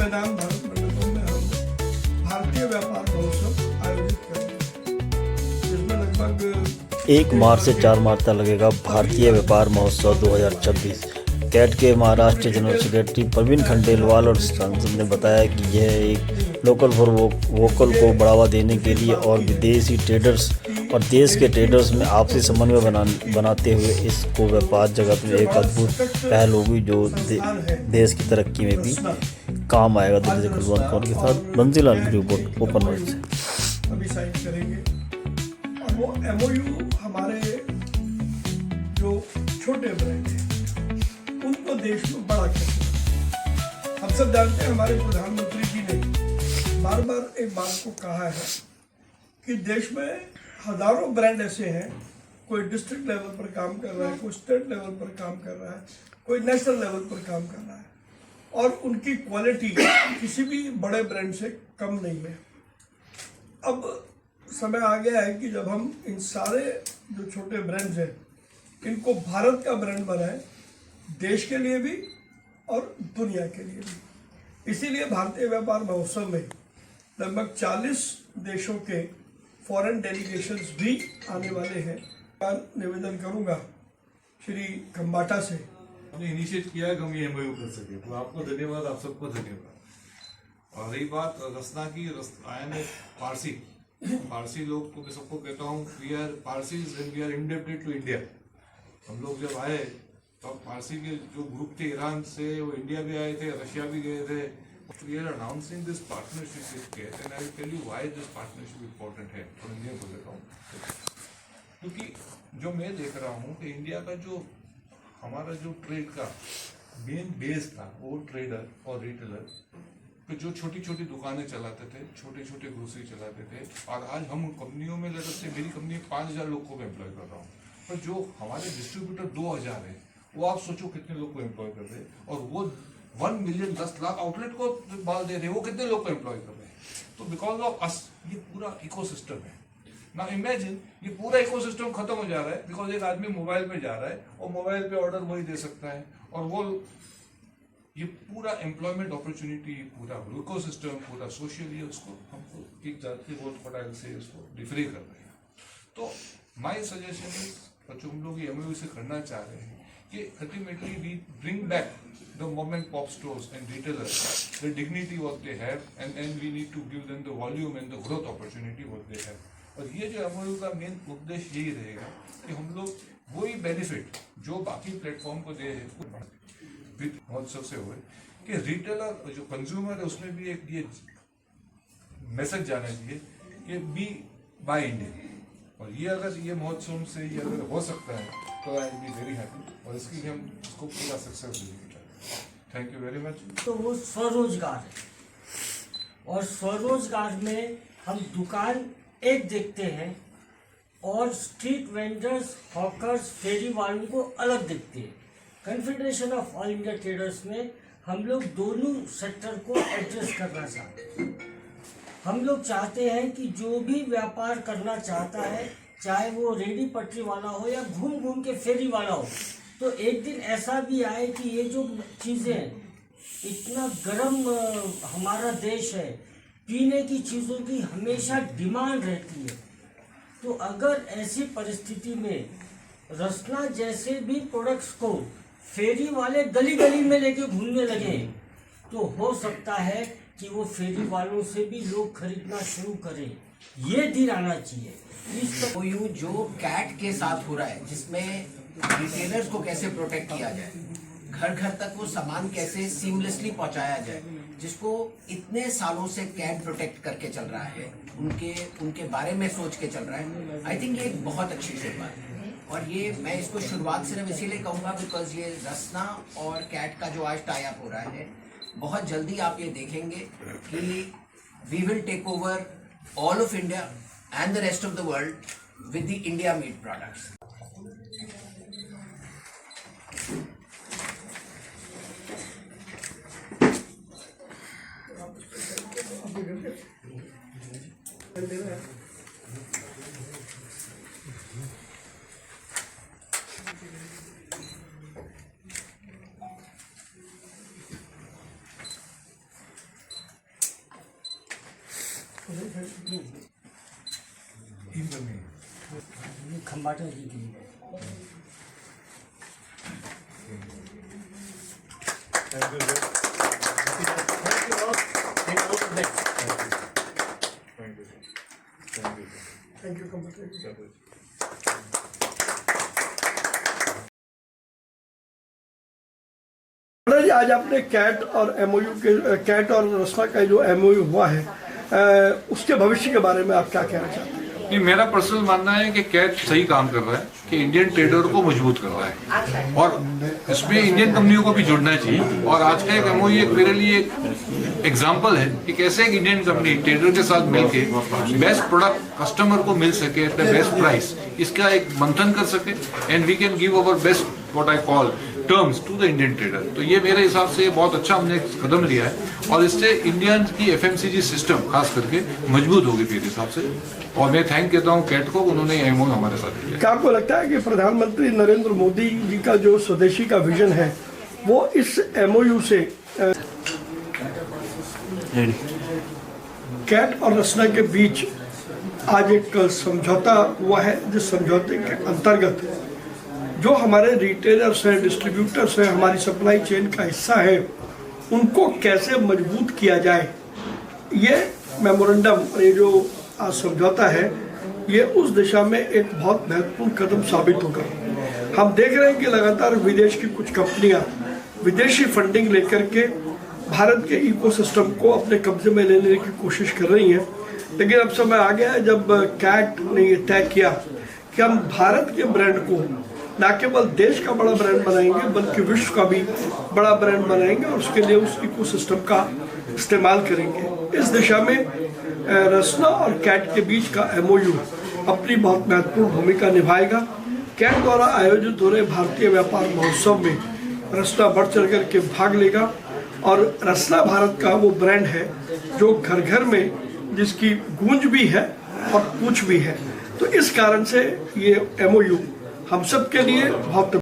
मैदान भारत मंडपम में हम भारतीय व्यापार महोत्सव आयोजित करेंगे, जिसमें लगभग 1 मार्च से 4 मार्च तक लगेगा भारतीय व्यापार महोत्सव 2026। कैट के महाराष्ट्र जनरल सेक्रेटरी प्रवीण खंडेलवाल और सांसद ने बताया कि यह एक लोकल फॉर वोकल को बढ़ावा देने के लिए और विदेशी ट्रेडर्स और देश के ट्रेडर्स में आपसी समन्वय बनाते हुए इसको व्यापार जगत में एक अद्भुत पहल होगी जो देश की तरक्की में भी काम आएगा। दिल्ली से कुलवंत कौर के साथ बंसीलाल की रिपोर्ट ओपन वर्ल्ड से। अभी साइन करेंगे और वो MOU हमारे जो छोटे ब्रांड हैं उनको देश में बड़ा करते। हम सब जानते हैं, हमारे प्रधानमंत्री जी ने बार बार एक बात को कहा है कि देश में हजारों ब्रांड ऐसे हैं, कोई डिस्ट्रिक्ट लेवल पर काम कर रहा है, कोई स्टेट लेवल पर काम कर रहा है, कोई नेशनल लेवल पर काम कर रहा है और उनकी क्वालिटी किसी भी बड़े ब्रांड से कम नहीं है। अब समय आ गया है कि जब हम इन सारे जो छोटे ब्रांड्स हैं इनको भारत का ब्रांड बनाएं, देश के लिए भी और दुनिया के लिए भी। इसीलिए भारतीय व्यापार महोत्सव में लगभग 40 देशों के फॉरेन डेलीगेशंस भी आने वाले हैं। निवेदन करूंगा श्री खंबाटा से, हमने इनिशिएट किया है कि हम ये MOU कर सके, तो आपको धन्यवाद, आप सबको धन्यवाद। और रही बात रसना की, आयन है पारसी लोग को मैं सबको कहता हूँ, we are Parsis and we are indebted to India. हम लोग जब आए तो पारसी के जो ग्रुप थे ईरान से, वो इंडिया भी आए थे, रशिया भी गए थे। We are announcing this partnership with CAT and I will tell you why this partnership important है। थोड़ा इंडिया को देता हूँ क्योंकि जो मैं देख रहा हूँ कि इंडिया का जो हमारा जो ट्रेड का मेन बेस था वो ट्रेडर और रिटेलर, तो जो छोटी छोटी दुकानें चलाते थे, छोटे छोटे ग्रोसरी चलाते थे, और आज हम कंपनियों में लेकर से मेरी कंपनी 5000 लोग को एम्प्लॉय कर रहा हूँ, पर जो हमारे डिस्ट्रीब्यूटर 2000 है वो आप सोचो कितने लोग को एम्प्लॉय कर रहे हैं, और वो 1 मिलियन 10 लाख आउटलेट को माल दे रहे हैं, वो कितने लोग को एम्प्लॉय कर रहे हैं। तो बिकॉज ऑफ अस ये पूरा इकोसिस्टम है ना। इमेजिन ये पूरा इकोसिस्टम खत्म हो जा रहा है बिकॉज एक आदमी मोबाइल पे जा रहा है और मोबाइल पे ऑर्डर वही दे सकता है, और वो ये पूरा एम्प्लॉयमेंट अपॉर्चुनिटी, पूरा इकोसिस्टम, पूरा सोशली उसको हमको एक जाति बहुत से उसको डिफरे कर रहे हैं। तो माई सजेशन इज, जो हम लोग ये MOU से करना चाह रहे हैं कि ultimately we bring back the mom and pop stores and retailers the dignity what they have, and we need to give them the volume and the growth opportunity what they have. और ये जो MOU का main उद्देश्य यही रहेगा कि हम लोग वही बेनिफिट जो बाकी प्लेटफॉर्म को दे रहे विद महोत्सव से हुए कि रिटेलर जो कंज्यूमर है उसमें भी एक ये मैसेज जाना चाहिए कि बी बाय इंडिया। और ये अगर ये महोत्सव से ये अगर हो सकता है तो आई बी वेरी हैप्पी, और इसके लिए हम इसको पूरा सक्सेस देंगे। Thank you very much. तो वो स्वरोजगार है, और स्वरोजगार में हम दुकान एक देखते हैं और स्ट्रीट वेंडर्स, हॉकर्स, फेरी वालों को अलग देखते हैं। Confederation of all India traders में हम लोग दोनों सेक्टर को एड्रेस करना चाहते हैं। हम लोग चाहते हैं कि जो भी व्यापार करना चाहता है, चाहे वो रेडी पटरी वाला हो या घूम घूम के फेरी वाला हो, तो एक दिन ऐसा भी आए कि ये जो चीज़ें, इतना गर्म हमारा देश है, पीने की चीज़ों की हमेशा डिमांड रहती है। तो अगर ऐसी परिस्थिति में रसना जैसे भी प्रोडक्ट्स को फेरी वाले गली गली में लेके घूमने लगे, तो हो सकता है कि वो फेरी वालों से भी लोग खरीदना शुरू करें। ये दिन आना चाहिए। इस MOU जो कैट के साथ हो रहा है, जिसमें रिटेलर्स को कैसे प्रोटेक्ट किया जाए, घर घर तक वो सामान कैसे सीमलेसली पहुंचाया जाए, जिसको इतने सालों से कैट प्रोटेक्ट करके चल रहा है, उनके बारे में सोच के चल रहा है। आई थिंक ये एक बहुत अच्छी शुरुआत है, और ये मैं इसको शुरुआत सिर्फ इसीलिए कहूँगा बिकॉज ये रसना और कैट का जो आज टाई अप हो रहा है, बहुत जल्दी आप ये देखेंगे कि we will take over all of India and the rest of the world with the India made products. Khambatte ji के लिए थैंक यू कंप्यूटर। जी आज आपने कैट और एमओयू के कैट और रस्मा का जो एमओयू हुआ है उसके भविष्य के बारे में आप क्या कहना चाहते हैं? नहीं, मेरा पर्सनल मानना है कि कैट सही काम कर रहा है कि इंडियन ट्रेडर को मजबूत कर रहा है और इसमें इंडियन कंपनियों को भी जुड़ना चाहिए। और आज का एक एमओयू एक मेरे लिए एक एग्जांपल है कि कैसे एक इंडियन कंपनी ट्रेडर के साथ मिलके बेस्ट प्रोडक्ट कस्टमर को मिल सके एट द बेस्ट प्राइस, इसका एक मंथन कर सके and we can give our best what I call terms to the Indian trader. तो ये मेरे हिसाब से बहुत अच्छा हमने एक कदम लिया है और इससे इंडियन की एफएमसीजी सिस्टम खास करके मजबूत होगी मेरे हिसाब से। और मैं थैंक कहता हूँ कैट को, उन्होंने एमओयू हमारे साथ किया। क्या आपको लगता है कि प्रधानमंत्री नरेंद्र मोदी जी का जो स्वदेशी का विजन है वो इस एमओयू से कैट और रस्ना के बीच आज एक समझौता हुआ है, जिस समझौते के अंतर्गत जो हमारे रिटेलर्स हैं, डिस्ट्रीब्यूटर्स हैं, हमारी सप्लाई चेन का हिस्सा है, उनको कैसे मजबूत किया जाए, ये मेमोरेंडम, ये जो आज समझौता है, ये उस दिशा में एक बहुत महत्वपूर्ण कदम साबित होगा। हम देख रहे हैं कि लगातार विदेश की कुछ कंपनियां विदेशी फंडिंग लेकर के भारत के इकोसिस्टम को अपने कब्जे में लेने की कोशिश कर रही हैं, लेकिन अब समय आ गया है जब कैट ने ये तय किया कि हम भारत के ब्रांड को न केवल देश का बड़ा ब्रांड बनाएंगे बल्कि विश्व का भी बड़ा ब्रांड बनाएंगे और उसके लिए उस इकोसिस्टम का इस्तेमाल करेंगे। इस दिशा में रस्ना और कैट के बीच का एमओयू अपनी बहुत महत्वपूर्ण भूमिका निभाएगा। कैट द्वारा आयोजित हो रहे भारतीय व्यापार महोत्सव में रस्ना बढ़ चढ़ कर के भाग लेगा और रस्ना भारत का वो ब्रांड है जो घर घर में जिसकी गूंज भी है और पूछ भी है। तो इस कारण से ये एमओयू हम सब के लिए बहुत